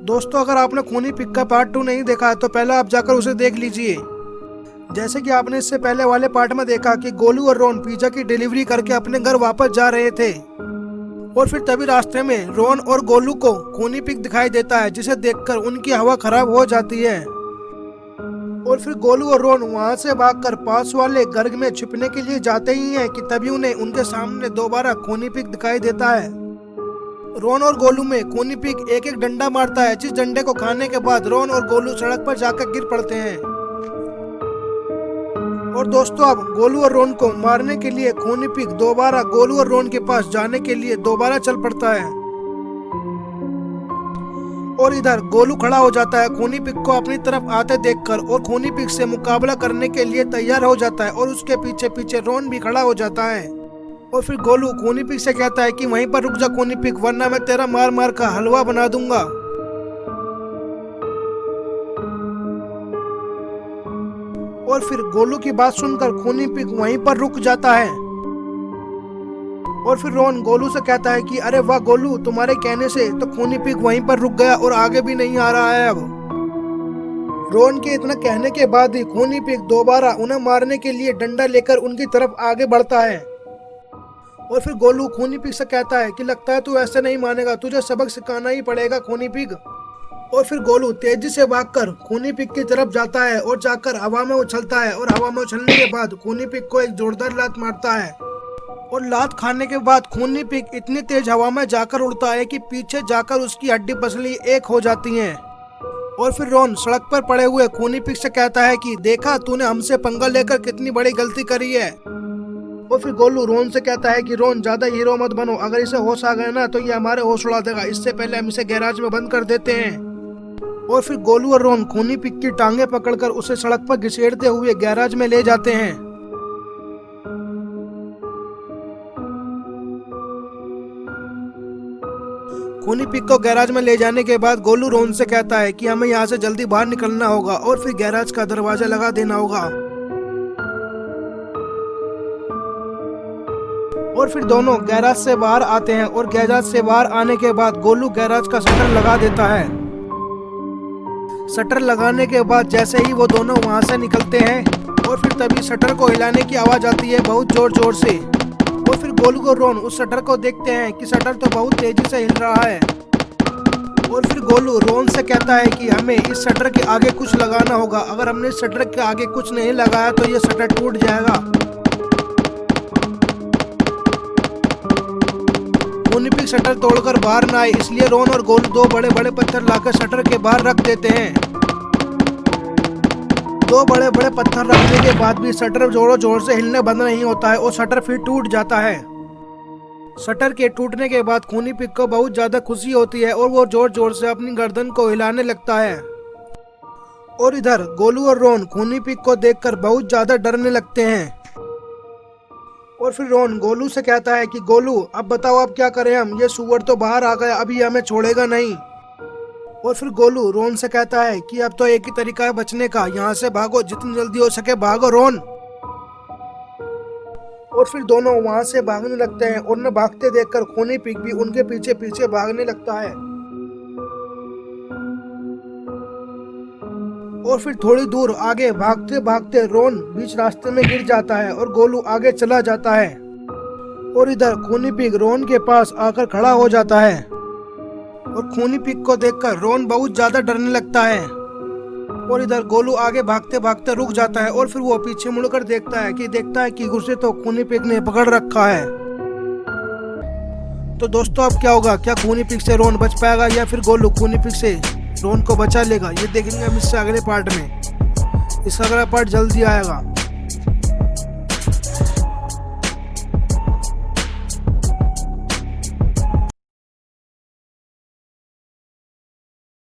दोस्तों अगर आपने खूनी पिग का पार्ट 2 नहीं देखा है तो पहले आप जाकर उसे देख लीजिए। जैसे कि आपने इससे पहले वाले पार्ट में देखा कि गोलू और रोन पिज्जा की डिलीवरी करके अपने घर वापस जा रहे थे और फिर तभी रास्ते में रोन और गोलू को खूनी पिग दिखाई देता है, जिसे देखकर उनकी हवा खराब हो जाती है। और फिर गोलू और रोन वहां से भागकर पास वाले घर में छिपने के लिए जाते ही हैं कि तभी उन्हें उनके सामने दोबारा खूनी पिग दिखाई देता है। रोन और गोलू में खूनी पिग एक एक डंडा मारता है, जिस डंडे को खाने के बाद रोन और गोलू सड़क पर जाकर गिर पड़ते हैं। और दोस्तों अब गोलू और रोन को मारने के लिए खूनी पिग दोबारा गोलू और रोन के पास जाने के लिए दोबारा चल पड़ता है। और इधर गोलू खड़ा हो जाता है खूनी पिग को अपनी तरफ आते देखकर और खूनी पिग से मुकाबला करने के लिए तैयार हो जाता है और उसके पीछे पीछे रोन भी खड़ा हो जाता है। और फिर गोलू खूनी पिग से कहता है कि वहीं पर रुक जा खूनी पिग, वरना मैं तेरा मार मार का हलवा बना दूंगा। और फिर गोलू की बात सुनकर खूनी पिग वहीं पर रुक जाता है। और फिर रोन गोलू से कहता है कि अरे वाह गोलू, तुम्हारे कहने से तो खूनी पिग वहीं पर रुक गया और आगे भी नहीं आ रहा है। अब रोन के इतना कहने के बाद ही खूनी पिग दोबारा उन्हें मारने के लिए डंडा लेकर उनकी तरफ आगे बढ़ता है। और फिर गोलू खूनी पिग से कहता है कि लगता है तू ऐसे नहीं मानेगा, तुझे सबक सिखाना ही पड़ेगा खूनी पिग। और फिर गोलू तेजी से भागकर खूनी पिग की तरफ जाता है और जाकर हवा में उछलता है और हवा में उछलने के बाद खूनी पिग को एक जोरदार लात मारता है। और लात खाने के बाद खूनी पिग इतनी तेज हवा में जाकर उड़ता है कि पीछे जाकर उसकी हड्डी पसली एक हो जाती है। और फिर रोन सड़क पर पड़े हुए खूनी पिग से कहता है कि देखा तूने हमसे पंगा लेकर कितनी बड़ी गलती करी है। और फिर गोलू रोन से कहता है कि रोन ज्यादा हीरो मत बनो, अगर इसे होश आ गया ना तो ये हमारे होश उड़ा देगा, इससे पहले हम इसे गैराज में बंद कर देते हैं। और फिर गोलू और रोन खूनी पिग की टांगे पकड़कर उसे सड़क पर घसीटते हुए गैराज में ले जाते हैं। खूनी पिग को गैराज में ले जाने के बाद गोलू रोन से कहता है कि हमें यहाँ से जल्दी बाहर निकलना होगा और फिर गैराज का दरवाजा लगा देना होगा। और फिर दोनों गैराज से बाहर आते हैं और गैराज से बाहर आने के बाद गोलू गैराज का शटर लगा देता है। शटर लगाने के बाद जैसे ही वो दोनों वहां से निकलते हैं और फिर तभी शटर को हिलाने की आवाज आती है बहुत जोर जोर से। और फिर गोलू और रोन उस शटर को देखते हैं कि शटर तो बहुत तेजी से हिल रहा है। और फिर गोलू रोन से कहता है कि हमें इस शटर के आगे कुछ लगाना होगा, अगर हमने इस शटर के आगे कुछ नहीं लगाया तो ये शटर टूट जाएगा। खूनी पिग शटर तोड़कर बाहर न आए, इसलिए रोन और गोलू दो बड़े बड़े पत्थर लाकर शटर के बाहर रख देते हैं। दो बड़े बड़े पत्थर रखने के बाद भी शटर जोरों जोर से हिलने बंद नहीं होता है और शटर फिर टूट जाता है। शटर के टूटने के बाद खूनी पिग को बहुत ज्यादा खुशी होती है और वो जोर जोर से अपनी गर्दन को हिलाने लगता है। और इधर गोलू और रोन खूनी पिग को देखकर बहुत ज्यादा डरने लगते हैं। और फिर रोन गोलू से कहता है कि गोलू अब बताओ अब क्या करें हम, ये सुअर तो बाहर आ गया, अभी हमें छोड़ेगा नहीं। और फिर गोलू रोन से कहता है कि अब तो एक ही तरीका है बचने का, यहाँ से भागो, जितनी जल्दी हो सके भागो रोन। और फिर दोनों वहां से भागने लगते हैं और उन्हें भागते देखकर खूनी पिग भी उनके पीछे पीछे भागने लगता है। और फिर थोड़ी दूर आगे भागते भागते रोन बीच रास्ते में गिर जाता है और गोलू आगे चला जाता है। और इधर खूनी पिग रोन के पास आकर खड़ा हो जाता है और खूनी पिग को देखकर रोन बहुत ज्यादा डरने लगता है। और इधर गोलू आगे भागते भागते रुक जाता है और फिर वो पीछे मुड़कर देखता है कि उसे तो खूनी पिग ने पकड़ रखा है। तो दोस्तों अब क्या होगा, क्या खूनी पिग से रोन बच पाएगा या फिर गोलू खूनी पिग से रोन को बचा लेगा, ये देखेंगे हम इससे अगले पार्ट में। इसका अगला पार्ट जल्दी आएगा।